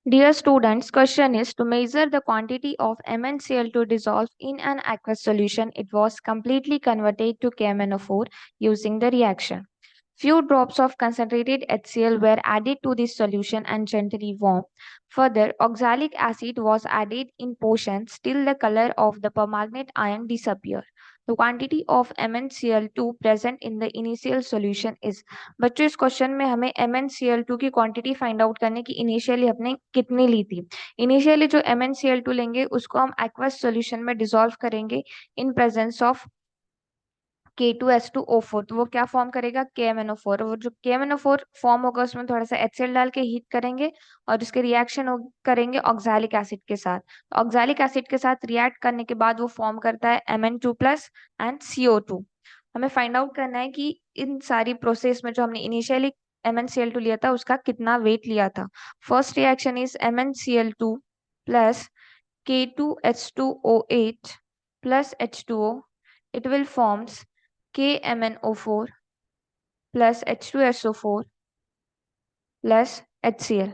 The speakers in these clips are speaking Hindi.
Dear students, question is to measure the quantity of MnCl2 dissolved in an aqueous solution. It was completely converted to KMnO4 using the reaction. Few drops of concentrated HCl were added to this solution and gently warmed. Further, oxalic acid was added in portions till the color of the permanganate ion disappeared. The quantity of MnCl2 present in the initial solution is। बच्चों इस क्वेश्चन में हमें MnCl2 की क्वांटिटी फाइंड आउट करने की इनिशियली हमने कितनी ली थी। इनिशियली जो MnCl2 लेंगे उसको हम एक्वस सॉल्यूशन में डिसॉल्व करेंगे इन प्रेजेंस ऑफ K2H2O4, तो वो क्या फॉर्म करेगा KMnO4। और जो KMnO4 फॉर्म होगा उसमें थोड़ा सा HCl डाल के हीट करेंगे और इसके रिएक्शन करेंगे ऑक्सैलिक एसिड के साथ। ऑक्सैलिक एसिड के साथ रिएक्ट करने के बाद वो फॉर्म करता है Mn2+ एंड CO2। हमें फाइंड आउट करना है कि इन सारी प्रोसेस में जो हमने इनिशियली MnCl2 लिया था उसका कितना वेट लिया था। First reaction is MnCl2 plus K2H2O8 plus H2O. It will forms KMnO4 plus H2SO4 plus HCl.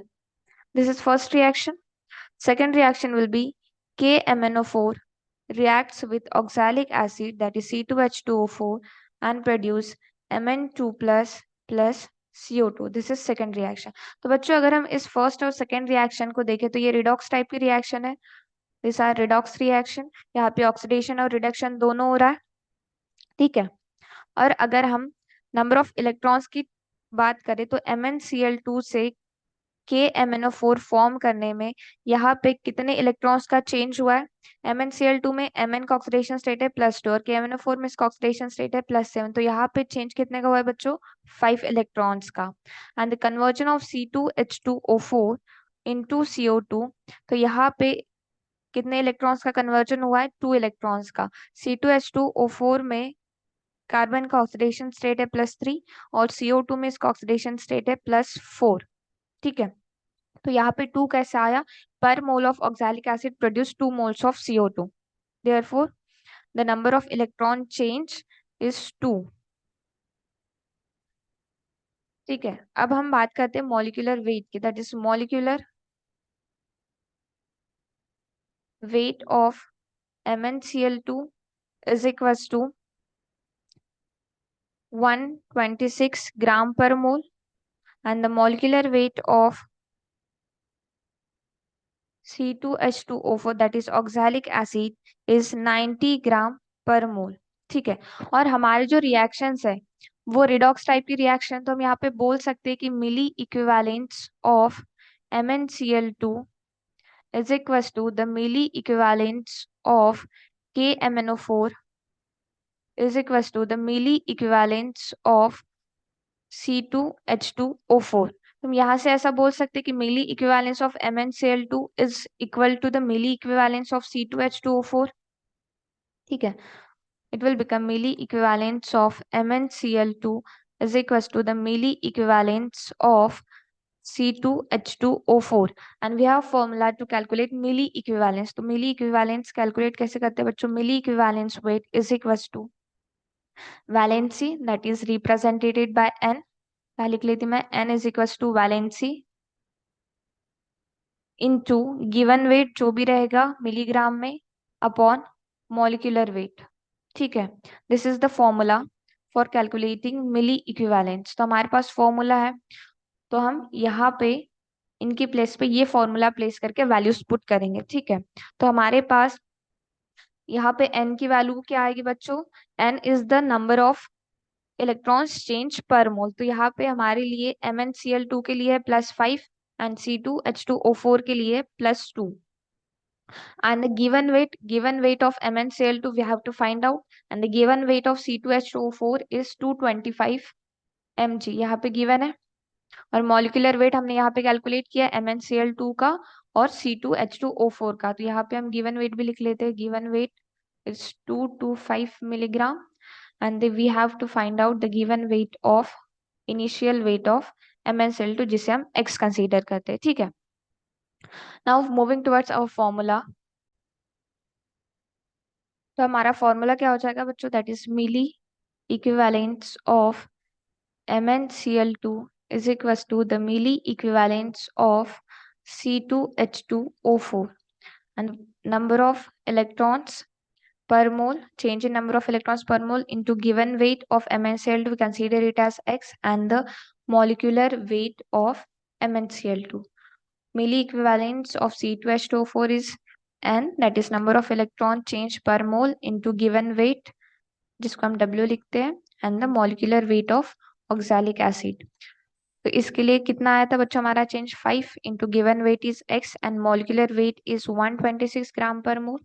This is first reaction. Second reaction will be KMnO4 reacts with oxalic acid, that is C2H2O4, and produce Mn2 plus CO2. This is second reaction. तो बच्चों अगर हम इस फर्स्ट और सेकेंड रिएक्शन को देखें तो ये रिडॉक्स टाइप की रिएक्शन है। This are redox reaction. यहाँ पे ऑक्सीडेशन और रिडक्शन दोनों हो रहा है, ठीक है। और अगर हम नंबर ऑफ इलेक्ट्रॉन्स की बात करें तो MnCl2 से KMnO4 फॉर्म करने में यहाँ पे कितने इलेक्ट्रॉन्स का चेंज हुआ है। MnCl2 में Mn का ऑक्सीडेशन स्टेट है +2 और KMnO4 में इसका ऑक्सीडेशन स्टेट है +7, तो यहाँ पे चेंज कितने का हुआ है बच्चों 5 इलेक्ट्रॉन्स का। And the conversion of C2H2O4 into CO2, तो यहाँ पे कितने इलेक्ट्रॉन्स का कन्वर्जन हुआ है 2 इलेक्ट्रॉन्स का। C2H2O4 में कार्बन का ऑक्सीडेशन स्टेट है +3 और CO2 में इसका ऑक्सीडेशन स्टेट है +4, ठीक है। तो यहाँ पे 2 कैसे आया, पर mole of oxalic acid produce 2 moles of CO2, therefore the number of electron change is 2, ठीक है। अब हम बात करते हैं मॉलिक्यूलर वेट की, that is molecular weight of MnCl2 is equals to 126 gram per mole and the molecular weight of C2H2O4 that is oxalic acid is 90 ग्राम पर मोल, ठीक है। और हमारे जो रिएक्शंस है वो रिडॉक्स टाइप की रिएक्शन, तो हम यहाँ पे बोल सकते हैं कि milli equivalence of MnCl2 is equals to the milli equivalence of KMnO4 is equals to the milli equivalence of C2H2O4। हम यहाँ से ऐसा बोल सकते हैं कि milli equivalence of MnCl2 is equal to the milli equivalence of C2H2O4, ठीक है। It will become milli equivalence of MnCl2 is equals to the milli equivalence of C2H2O4 and we have formula to calculate milli equivalence। तो मिली इक्विवेलेंस कैलकुलेट कैसे करते हैं बच्चों, milli equivalence weight is equals to valency that is represented by N, लिख लेती मैं N is equal to valency into given weight जो भी रहेगा मिलीग्राम में अपॉन मॉलिक्यूलर वेट, ठीक है। This is the formula for calculating milli equivalence. तो हमारे पास फॉर्मूला है, तो हम यहाँ पे इनकी प्लेस पे ये फॉर्मूला प्लेस करके वैल्यूज पुट करेंगे, ठीक है। तो हमारे पास यहाँ पे N की वैल्यू क्या आएगी बच्चों, N is the number of electrons change पर मोल, तो यहाँ पे हमारे लिए MnCl2 के लिए है +5 एंड C2H2O4 के लिए +2 and the given weight of MnCl2 we have to find out and the given weight of C2H2O4 is 225 mg, यहाँ पे गिवन है। और मॉलिक्यूलर वेट हमने यहाँ पे कैलकुलेट किया MnCl2 का और C2H2O4 का, तो यहाँ पे हम गिवन वेट भी लिख लेते हैं, given weight is 225 milligram and we have to find out the given weight of initial weight of MnCl2 जिसे हम x कंसीडर करते हैं, ठीक है। Now moving towards our formula, तो हमारा फॉर्मूला क्या हो जाएगा बच्चों, that is milli equivalence of MnCl2 is equals to the milli equivalence of C2H2O4, and number of electrons per mole, change in number of electrons per mole into given weight of MnCl2, we consider it as X, and the molecular weight of MnCl2. Milli equivalence of C2H2O4 is N, that is number of electron change per mole into given weight, जिसको हम W लिखते हैं, and the molecular weight of oxalic acid. तो इसके लिए कितना आया था बच्चों हमारा change 5 into given weight is x and molecular weight is 126 ग्राम पर मोल.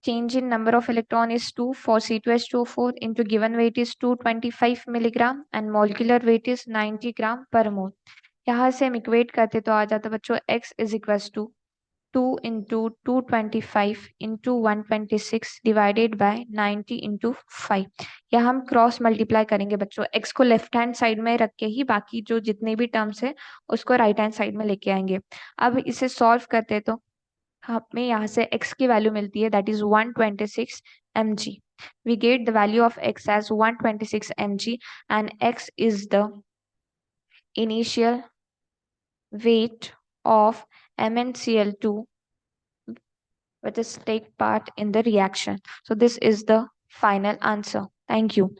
Change in number of electron is 2 for C2H2O4 into given weight is 225 milligram and molecular weight is 90 gram per mole. यहाँ से हम इक्वेट करते तो आ जाता बच्चों x is equals to 2 into 225 into 126 divided by 90 into 5. या हम क्रॉस मल्टीप्लाई करेंगे बच्चों, x को लेफ्ट हैंड साइड में रख के ही बाकी जो जितने भी टर्म्स है उसको राइट हैंड साइड में लेके आएंगे. अब इसे सॉल्व करते तो हमें यहाँ से x की वैल्यू मिलती है, that is 126 mg. We get the value of x as 126 mg and x is the initial weight of MnCl2 which is take part in the reaction. So this is the final answer. Thank you.